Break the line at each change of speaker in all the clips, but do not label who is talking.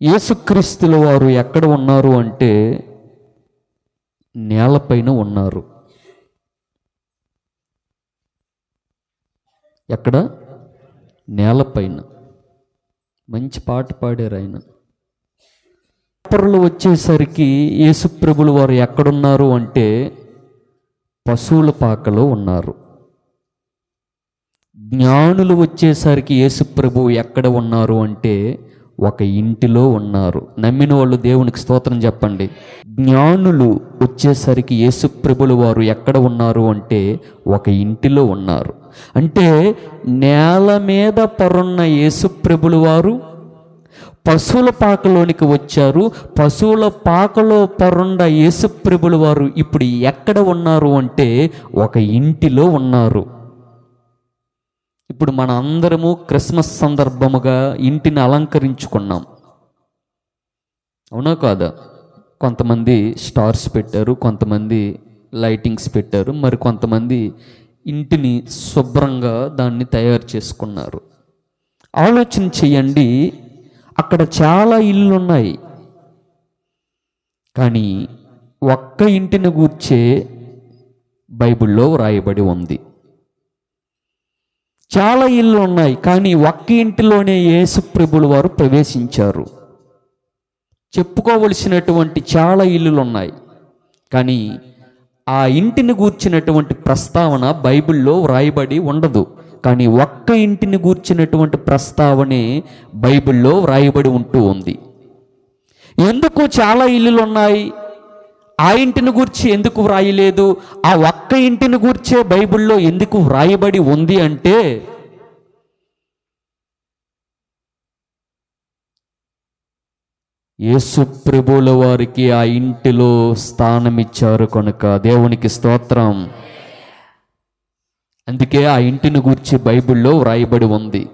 యేసుక్రీస్తుల వారు ఎక్కడ ఉన్నారు అంటే నేలపైన ఉన్నారు. ఎక్కడ? నేలపైన. మంచి పాట పాడారు ఆయన. పరులు వచ్చేసరికి యేసుప్రభులు వారు ఎక్కడున్నారు అంటే పశువుల పాకలో ఉన్నారు. జ్ఞానులు వచ్చేసరికి యేసుప్రభు ఎక్కడ ఉన్నారు అంటే ఒక ఇంటిలో ఉన్నారు. నమ్మిన వాళ్ళు దేవునికి స్తోత్రం చెప్పండి. జ్ఞానులు వచ్చేసరికి యేసుప్రభులు వారు ఎక్కడ ఉన్నారు అంటే ఒక ఇంటిలో ఉన్నారు. అంటే నేల మీద పరున్న యేసుప్రభులు వారు పశువుల పాకలోనికి వచ్చారు. పశువుల పాకలో పరుండ యేసుప్రభులు వారు ఇప్పుడు ఎక్కడ ఉన్నారు అంటే ఒక ఇంటిలో ఉన్నారు. ఇప్పుడు మన అందరము క్రిస్మస్ సందర్భముగా ఇంటిని అలంకరించుకున్నాం, అవునా కాదా? కొంతమంది స్టార్స్ పెట్టారు, కొంతమంది లైటింగ్స్ పెట్టారు, మరి కొంతమంది ఇంటిని శుభ్రంగా దాన్ని తయారు చేసుకున్నారు. ఆలోచన చెయ్యండి, అక్కడ చాలా ఇళ్ళు ఉన్నాయి, కానీ ఒక్క ఇంటిని గూర్చే బైబిల్లో వ్రాయబడి ఉంది. చాలా ఇళ్ళు ఉన్నాయి, కానీ ఒక్క ఇంటిలోనే యేసుప్రభులు వారు ప్రవేశించారు. చెప్పుకోవలసినటువంటి చాలా ఇల్లులు ఉన్నాయి, కానీ ఆ ఇంటిని గూర్చినటువంటి ప్రస్తావన బైబిల్లో వ్రాయబడి ఉండదు. కానీ ఒక్క ఇంటిని గూర్చినటువంటి ప్రస్తావనే బైబిల్లో వ్రాయబడి ఉంటూ ఉంది. ఎందుకు చాలా ఇల్లులు ఉన్నాయి, ఆ ఇంటిని గూర్చి ఎందుకు వ్రాయలేదు, ఆ ఒక్క ఇంటిని గూర్చే బైబిల్లో ఎందుకు వ్రాయబడి ఉంది అంటే యేసుప్రభుల వారికి ఆ ఇంటిలో స్థానం ఇచ్చారు కనుక దేవునికి స్తోత్రం. అందుకే ఆ ఇంటిని గూర్చి బైబిల్లో వ్రాయబడి ఉంది.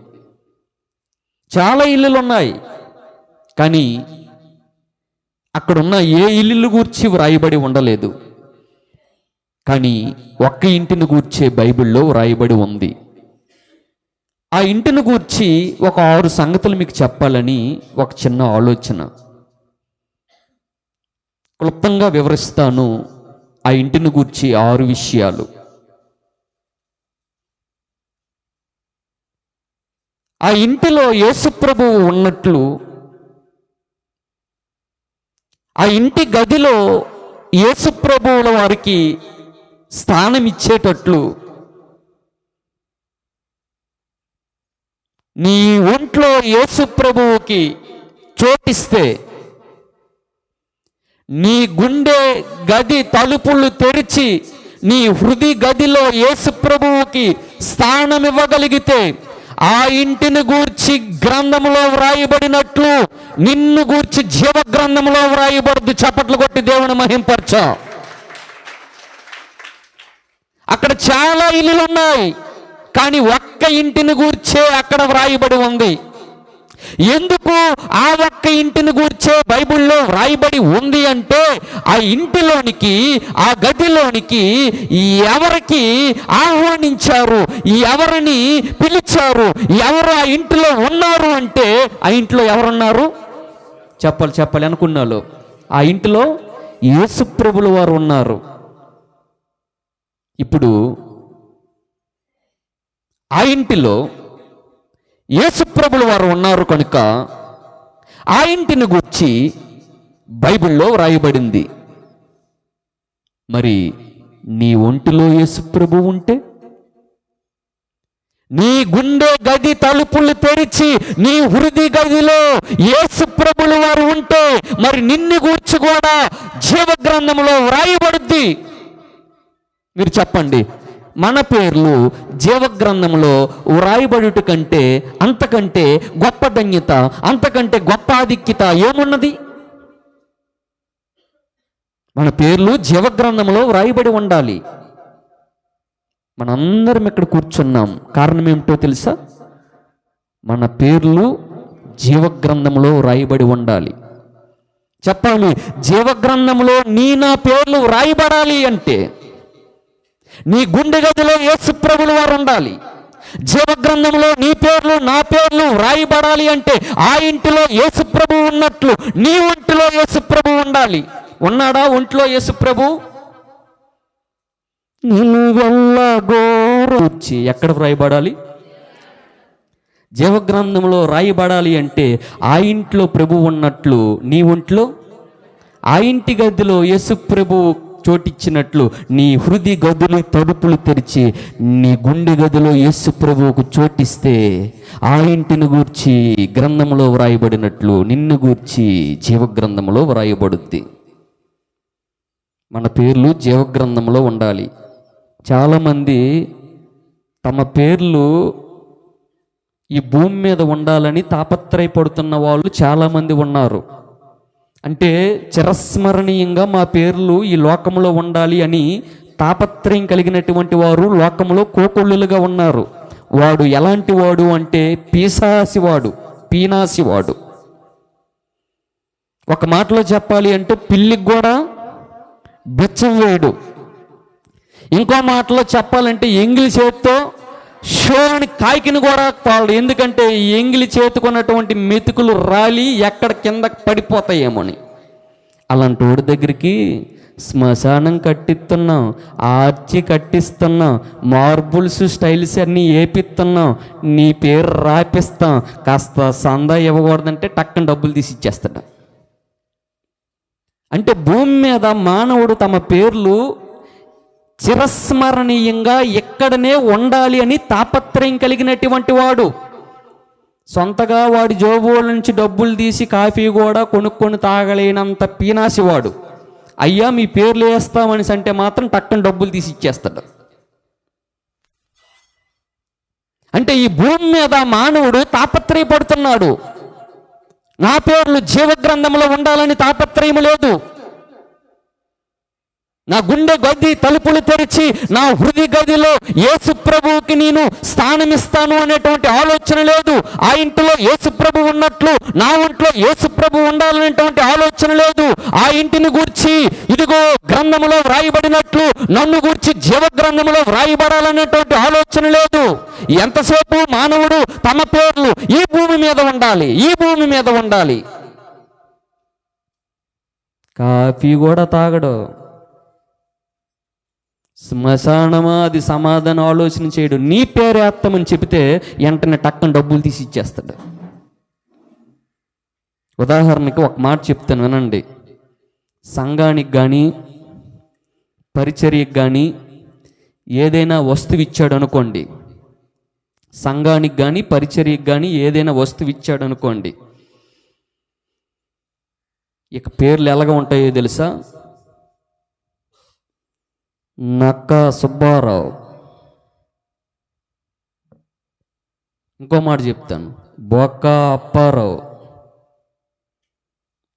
చాలా ఇల్లులు ఉన్నాయి, కానీ అక్కడున్న ఏ ఇల్లు గూర్చి వ్రాయబడి ఉండలేదు. కానీ ఒక్క ఇంటిని గూర్చే బైబిల్లో వ్రాయబడి ఉంది. ఆ ఇంటిని గూర్చి ఒక 6 సంగతులు మీకు చెప్పాలని ఒక చిన్న ఆలోచన. క్లుప్తంగా వివరిస్తాను. ఆ ఇంటిని గూర్చి 6 విషయాలు. ఆ ఇంటిలో యేసుప్రభువు ఉన్నట్లు, ఆ ఇంటి గదిలో యేసుప్రభువుల వారికి స్థానం ఇచ్చేటట్లు నీ ఒంట్లో యేసుప్రభువుకి చోటిస్తే, నీ గుండె గది తలుపులు తెరిచి నీ హృదయ గదిలో యేసుప్రభువుకి స్థానం ఇవ్వగలిగితే, ఆ ఇంటిని గూర్చి గ్రంథంలో వ్రాయబడినట్లు నిన్ను గూర్చి జీవ గ్రంథంలో వ్రాయబడదు. చప్పట్లు కొట్టి దేవుని మహింపరచ. అక్కడ చాలా ఇల్లులు ఉన్నాయి, కానీ ఒక్క ఇంటిని గూర్చే అక్కడ వ్రాయబడి ఉంది. ఎందుకు ఆ ఒక్క ఇంటిని గూర్చే బైబిల్లో వ్రాయబడి ఉంది అంటే ఆ ఇంటిలోనికి, ఆ గదిలోనికి ఎవరికి ఆహ్వానించారు, ఎవరిని పిలిచారు, ఎవరు ఆ ఇంటిలో ఉన్నారు అంటే ఆ ఇంట్లో ఎవరున్నారు? చెప్పాలి అనుకున్నాను. ఆ ఇంటిలో యేసుప్రభుల వారు ఉన్నారు. ఇప్పుడు ఆ ఇంటిలో యేసుప్రభుల వారు ఉన్నారు కనుక ఆ ఇంటిని గూర్చి బైబిల్లో వ్రాయబడింది. మరి నీ ఒంటిలో యేసుప్రభు ఉంటే, నీ గుండె గది తలుపులు తెరిచి నీ హృదయ గదిలో యేసుప్రభుల వారు ఉంటే, మరి నిన్ను గూర్చి కూడా జీవ గ్రంథంలో వ్రాయబడుద్ది. మీరు చెప్పండి, మన పేర్లు జీవగ్రంథంలో వ్రాయబడుట కంటే, అంతకంటే గొప్ప ధన్యత, అంతకంటే గొప్ప ఆధిక్యత ఏమున్నది? మన పేర్లు జీవగ్రంథంలో వ్రాయబడి ఉండాలి. మనందరం ఇక్కడ కూర్చున్నాం, కారణం ఏమిటో తెలుసా? మన పేర్లు జీవగ్రంథంలో వ్రాయబడి ఉండాలి. చెప్పాలి, జీవగ్రంథంలో నా పేర్లు వ్రాయబడాలి అంటే నీ గుండె గదిలో యేసుప్రభుల వారు ఉండాలి, జీవగ్రంథంలో నీ పేర్లు నా పేర్లు వ్రాయబడాలి అంటే ఆ ఇంటిలో యేసుప్రభు ఉన్నట్లు నీ ఒంటిలో యేసుప్రభు ఉండాలి. ఉన్నాడా ఒంట్లో యేసుప్రభు? నిలువెల్లగోర్చి ఎక్కడ వ్రాయబడాలి? జీవగ్రంథంలో రాయబడాలి అంటే ఆ ఇంట్లో ప్రభు ఉన్నట్లు నీ ఒంట్లో, ఆ ఇంటి గదిలో యేసుప్రభు చోటిచ్చినట్లు నీ హృదయ గదులు తలుపులు తెరిచి నీ గుండె గదిలో యేసుప్రభువుకు చోటిస్తే ఆ ఇంటిని గూర్చి గ్రంథంలో వ్రాయబడినట్లు నిన్ను గూర్చి జీవగ్రంథంలో వ్రాయబడుద్ది. మన పేర్లు జీవగ్రంథంలో ఉండాలి. చాలామంది తమ పేర్లు ఈ భూమి మీద ఉండాలని తాపత్రయపడుతున్న వాళ్ళు చాలామంది ఉన్నారు. అంటే చిరస్మరణీయంగా మా పేర్లు ఈ లోకంలో ఉండాలి అని తాపత్రయం కలిగినటువంటి వారు లోకంలో కోకొల్లులుగా ఉన్నారు. వాడు ఎలాంటి వాడు అంటే పీనాసివాడు. ఒక మాటలో చెప్పాలి అంటే పిల్లికి కూడా బిచ్చం వేయడు. ఇంకో మాటలో చెప్పాలంటే ఎంగిలి చేతితో షోని కాకిని కూడా పాడు. ఎందుకంటే ఎంగిలి చేతుకున్నటువంటి మెతుకులు రాలి ఎక్కడ కింద పడిపోతాయేమోని. అలాంటి వాడి దగ్గరికి శ్మశానం కట్టిస్తున్నాం, ఆర్చి కట్టిస్తున్నాం, మార్బుల్స్ స్టైల్స్ అన్నీ వేపిస్తున్నాం, నీ పేరు రాపిస్తాం, కాస్త సందా ఇవ్వకూడదంటే టక్కన డబ్బులు తీసి ఇచ్చేస్తాడు. అంటే భూమి మీద మానవుడు తమ పేర్లు చిరస్మరణీయంగా ఎక్కడనే ఉండాలి అని తాపత్రయం కలిగినటువంటి వాడు. సొంతగా వాడి జోబుల నుంచి డబ్బులు తీసి కాఫీ కూడా కొనుక్కొని తాగలేనంత పీనాసివాడు. అయ్యా మీ పేర్లు వేస్తామని అంటే మాత్రం టక్కన డబ్బులు తీసి ఇచ్చేస్తాడు. అంటే ఈ భూమి మీద మానవుడు తాపత్రయపడుతున్నాడు. నా పేర్లు జీవగ్రంథంలో ఉండాలని తాపత్రయం లేదు. నా గుండె గది తలుపులు తెరిచి నా హృదయ గదిలో యేసుప్రభువుకి నేను స్థానమిస్తాను అనేటువంటి ఆలోచన లేదు. ఆ ఇంటిలో యేసుప్రభు ఉన్నట్లు నా ఒంట్లో యేసుప్రభు ఉండాలనేటువంటి ఆలోచన లేదు. ఆ ఇంటిని గూర్చి ఇదిగో గ్రంథములో వ్రాయబడినట్లు నన్ను గూర్చి జీవగ్రంథములో వ్రాయబడాలనేటువంటి ఆలోచన లేదు. ఎంతసేపు మానవుడు తమ పేర్లు ఈ భూమి మీద ఉండాలి. కాఫీ కూడా తాగడు. శ్మశానమా అది సమాధానం ఆలోచన చేయడు. నీ పేరు వేస్తామని చెబితే వెంటనే టక్కన డబ్బులు తీసి ఇచ్చేస్తాడు. ఉదాహరణకి ఒక మాట చెప్తాను వినండి. సంఘానికి కానీ పరిచర్యకి కానీ ఏదైనా వస్తువు ఇచ్చాడు అనుకోండి, సంఘానికి కానీ పరిచర్యకి కానీ ఏదైనా వస్తువు ఇచ్చాడు అనుకోండి, ఇక పేర్లు ఎలాగ ఉంటాయో తెలుసా? నక్క సుబ్బారావు. ఇంకో మాట చెప్తాను, బొక్క అప్పారావు.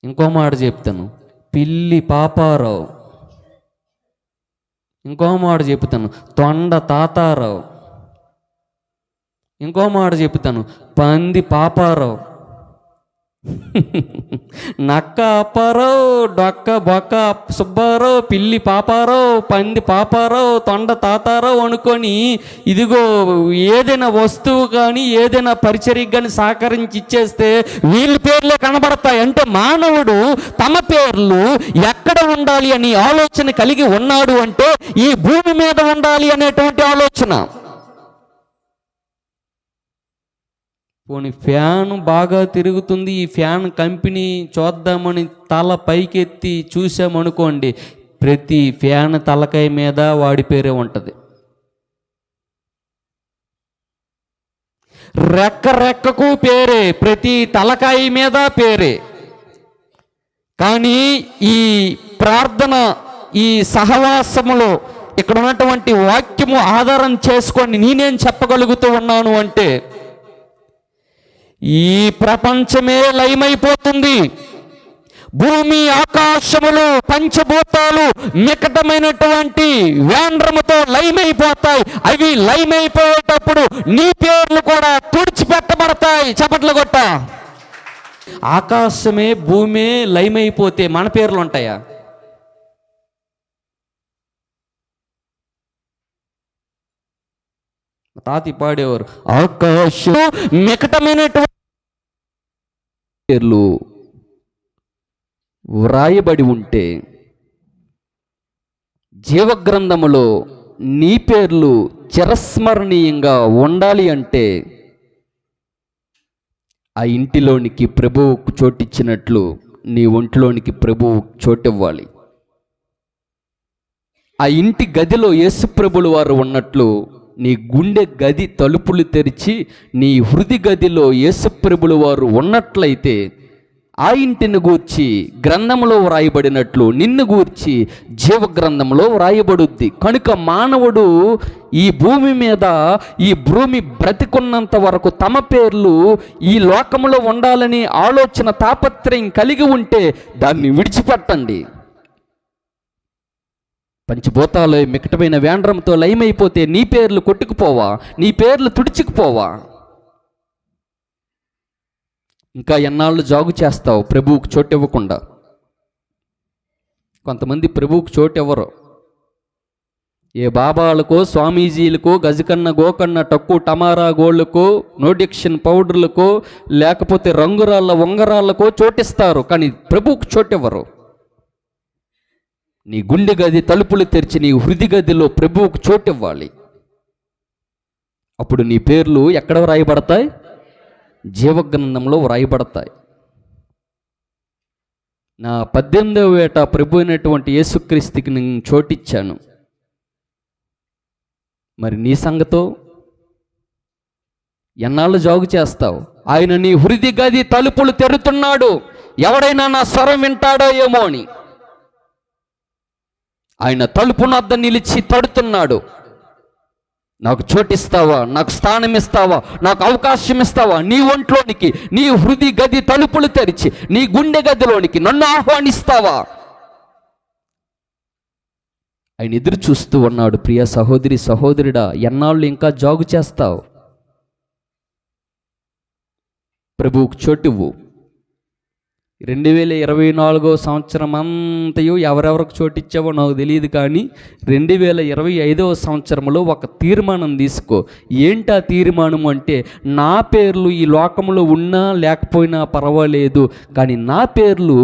ఇంకో మాట చెప్తాను, పిల్లి పాపారావు. ఇంకో మాట చెప్తాను, తొండ తాతారావు. ఇంకో మాట చెప్తాను, పంది పాపారావు. నక్క అప్పారావు, డొక్క బొక్క సుబ్బారావు, పిల్లి పాపారావు, పంది పాపారావు, తొండ తాతారావు అనుకొని ఇదిగో ఏదైనా వస్తువు కానీ ఏదైనా పరిచర్యకి కానీ సహకరించి ఇచ్చేస్తే వీళ్ళ పేర్లే కనబడతాయి. అంటే మానవుడు తమ పేర్లు ఎక్కడ ఉండాలి అని ఆలోచన కలిగి ఉన్నాడు అంటే ఈ భూమి మీద ఉండాలి అనేటువంటి ఆలోచన. పోనీ ఫ్యాన్ బాగా తిరుగుతుంది, ఈ ఫ్యాన్ కంపెనీ చూద్దామని తల పైకెత్తి చూసామనుకోండి, ప్రతి ఫ్యాన్ తలకాయ మీద వాడి పేరే ఉంటుంది. రెక్కకు పేరే, ప్రతి తలకాయ మీద పేరే. కానీ ఈ ప్రార్థన ఈ సహవాసములో ఇక్కడ ఉన్నటువంటి వాక్యము ఆధారం చేసుకొని నేనేం చెప్పగలుగుతూ ఉన్నాను అంటే ఈ ప్రపంచమే లయమైపోతుంది. భూమి ఆకాశములు పంచభూతాలు మికటమైనటువంటి వేండ్రముతో లయమైపోతాయి. అవి లయమైపోయేటప్పుడు నీ పేర్లు కూడా తుడిచిపెట్టబడతాయి. చప్పట్లు కొట్ట. ఆకాశమే భూమే లయమైపోతే మన పేర్లు ఉంటాయా? తాతి పాడేవారు, ఆకాశం మికటమైనటువంటి పేర్లు వ్రాయబడి ఉంటే, జీవగ్రంథములో నీ పేర్లు చిరస్మరణీయంగా ఉండాలి అంటే ఆ ఇంటిలోనికి ప్రభువుకు చోటిచ్చినట్లు నీ ఒంట్లోనికి ప్రభువు చోటివ్వాలి. ఆ ఇంటి గదిలో యేసుప్రభులు వారు ఉన్నట్లు నీ గుండె గది తలుపులు తెరిచి నీ హృది గదిలో యేసుప్రభులు వారు ఉన్నట్లయితే ఆ ఇంటిని గూర్చి గ్రంథంలో వ్రాయబడినట్లు నిన్ను గూర్చి జీవగ్రంథంలో వ్రాయబడుద్ది. కనుక మానవుడు ఈ భూమి మీద, ఈ భూమి బ్రతికున్నంత వరకు తమ పేర్లు ఈ లోకంలో ఉండాలని ఆలోచన తాపత్రయం కలిగి ఉంటే దాన్ని విడిచిపెట్టండి. పంచభూతాలు మికటమైన వేండ్రంతో లయమైపోతే నీ పేర్లు కొట్టుకుపోవా, నీ పేర్లు తుడుచుకుపోవా? ఇంకా ఎన్నాళ్ళు జాగు చేస్తావు ప్రభువుకు చోటు ఇవ్వకుండా? కొంతమంది ప్రభువుకు చోటు ఇవ్వరు. ఏ బాబాలకో, స్వామీజీలకో, గజకన్న గోకన్న టక్కు టమారా గోళ్ళకో, నోడిక్షన్ పౌడర్లకో, లేకపోతే రంగురాళ్ళ ఉంగరాళ్ళకో చోటిస్తారు, కానీ ప్రభువుకు చోటు ఇవ్వరు. నీ గుండె గది తలుపులు తెరిచి నీ హృది గదిలో ప్రభువుకు చోటు ఇవ్వాలి. అప్పుడు నీ పేర్లు ఎక్కడ వ్రాయబడతాయి? జీవగ్రంథంలో వ్రాయబడతాయి. నా 18వ ఏట ప్రభు అయినటువంటి యేసుక్రీస్తుకి నేను చోటిచ్చాను. మరి నీ సంగతో ఎన్నాళ్ళు జాగు చేస్తావు? ఆయన నీ హృది గది తలుపులు తెరుతున్నాడు. ఎవడైనా నా స్వరం వింటాడో ఏమో అని ఆయన తలుపు వద్ద నిలిచి తడుతున్నాడు. నాకు చోటిస్తావా? నాకు స్థానం ఇస్తావా? నాకు అవకాశం ఇస్తావా? నీ ఒంట్లోనికి, నీ హృది గది తలుపులు తెరిచి నీ గుండె గదిలోనికి నన్ను ఆహ్వానిస్తావా? ఆయన ఎదురు చూస్తూ ఉన్నాడు. ప్రియ సహోదరి, సహోదరుడా, ఎన్నాళ్ళు ఇంకా జాగు చేస్తావు? ప్రభువుకు చోటివ్వు. 2024 సంవత్సరం అంతయు ఎవరెవరికి చోటిచ్చావో నాకు తెలియదు, కానీ 2025 సంవత్సరంలో ఒక తీర్మానం తీసుకో. ఏంటి ఆ తీర్మానం అంటే, నా పేర్లు ఈ లోకంలో ఉన్నా లేకపోయినా పర్వాలేదు, కానీ నా పేర్లు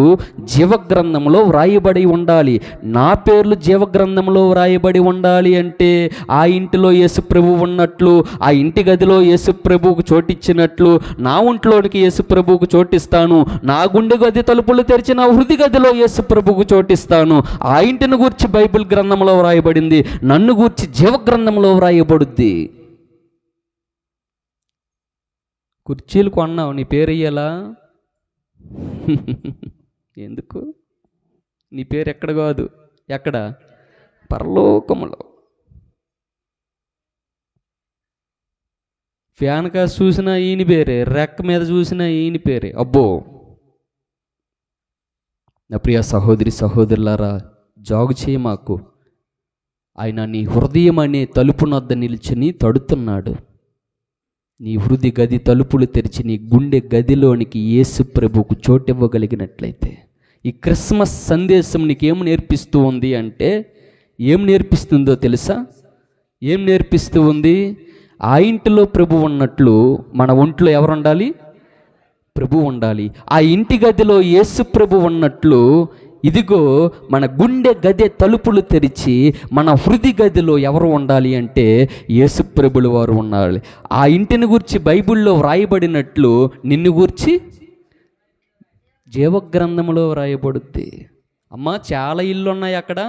జీవగ్రంథంలో వ్రాయబడి ఉండాలి. నా పేర్లు జీవగ్రంథంలో వ్రాయబడి ఉండాలి అంటే ఆ ఇంటిలో యేసుప్రభు ఉన్నట్లు, ఆ ఇంటి గదిలో యేసుప్రభువుకు చోటిచ్చినట్లు నా ఒంట్లోనికి యేసుప్రభువుకు చోటిస్తాను. నా గుండె గది తలుపులు తెరిచి నా హృది గదిలో యేసుప్రభువుకు చోటిస్తాను. ఆ ఇంటిని గూర్చి బైబిల్ గ్రంథంలో వ్రాయబడింది, నన్ను గూర్చి జీవగ్రంథంలో వ్రాయబడుద్ది. కుర్చీలు కొన్నావు, నీ పేరు ఇయ్యాలా? ఎందుకు? నీ పేరు ఎక్కడ కాదు, ఎక్కడ? పరలోకములో. ఫ్యాన్ కాసి చూసినా ఈయన పేరే, రెక్క మీద చూసినా ఈయన పేరే. అబ్బో! నా ప్రియ సహోదరి, సహోదరులారా, జాగు చేయి మాకు. ఆయన నీ హృదయం అనే తలుపు నొద్ద నిల్చుని తడుతున్నాడు. నీ హృది గది తలుపులు తెరిచి నీ గుండె గదిలోనికి యేసు ప్రభువుకు చోటివ్వగలిగినట్లయితే ఈ క్రిస్మస్ సందేశం నీకేం నేర్పిస్తూ ఉంది అంటే, ఏం నేర్పిస్తుందో తెలుసా? ఏం నేర్పిస్తూ ఉంది? ఆ ఇంటిలో ప్రభు ఉన్నట్లు మన ఒంట్లో ఎవరు ఉండాలి? ప్రభు ఉండాలి. ఆ ఇంటి గదిలో యేసు ప్రభు ఉన్నట్లు ఇదిగో మన గుండె గది తలుపులు తెరిచి మన హృది గదిలో ఎవరు ఉండాలి అంటే యేసు ప్రభుల వారు ఉండాలి. ఆ ఇంటిని గురించి బైబిల్లో వ్రాయబడినట్లు నిన్ను గూర్చి జీవగ్రంథంలో వ్రాయబడుద్ది. అమ్మా, చాలా ఇల్లు ఉన్నాయి అక్కడ,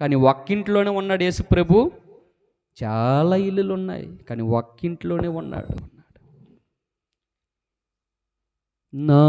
కానీ ఒక్కింట్లోనే ఉన్నాడు యేసు ప్రభు. చాలా ఇల్లులు ఉన్నాయి, కానీ ఒక్కింట్లోనే ఉన్నాడు. నా